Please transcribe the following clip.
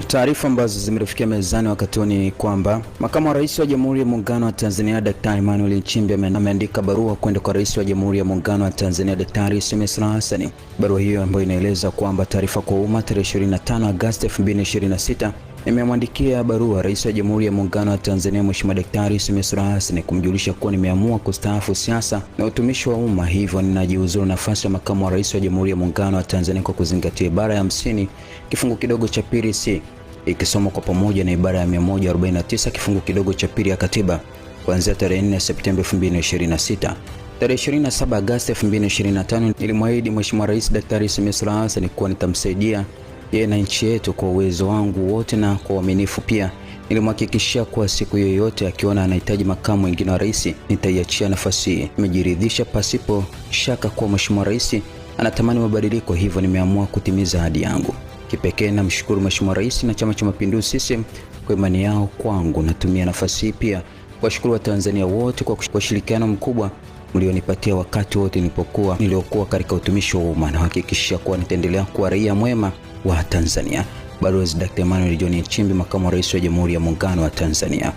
Taarifa ambazo zimefikia mezani wakati ni kwamba Makamu wa Rais wa Jamhuri ya Muungano wa Tanzania Daktari Emmanuel Nchimbi ameandika barua kwenda kwa Rais wa Jamhuri ya Muungano wa Tanzania Daktari Samia Suluhu Hassan. Barua hiyo ambayo inaeleza kwamba taarifa kwa umma tarehe 25 Agosti 2026 nimemwandikia barua Rais wa Jamhuri ya Muungano wa Tanzania Mheshimiwa Daktari Samia Suluhu Hassan kumjulisha kuwa nimeamua kustaafu siasa na utumishi wa umma, hivyo ninajiuzuru nafasi ya Makamu wa Rais wa Jamhuri ya Muungano wa Tanzania kwa kuzingatia ibara ya 50 kifungu kidogo cha pili C ikisoma kwa pamoja na ibara ya 149 kifungu kidogo cha pili ya Katiba kuanzia tarehe 4 Septemba 2026. Tarehe 27 Agosti 2025 nilimwahidi Mheshimiwa Rais Daktari Samia Suluhu Hassan kuwa nitamsaidia yeye na nchi yetu kwa uwezo wangu wote na kwa uaminifu. Pia nilimhakikishia kuwa siku yoyote akiona anahitaji makamu mwingine wa rais nitaiachia nafasi hii. Nimejiridhisha pasipo shaka kuwa Mheshimiwa Rais anatamani mabadiliko, hivyo nimeamua kutimiza ahadi yangu. Kipekee namshukuru Mheshimiwa Rais na Chama cha Mapinduzi CCM kwa imani yao kwangu. Natumia nafasi hii pia kuwashukuru Watanzania wote kwa ushirikiano mkubwa mlionipatia wakati wote niliokuwa katika utumishi wa umma, na hakikisha kuwa nitaendelea kuwa raia mwema wa Tanzania. Balozi Dr. Emmanuel John Nchimbi, Makamu wa Rais wa Jamhuri ya Muungano wa Tanzania.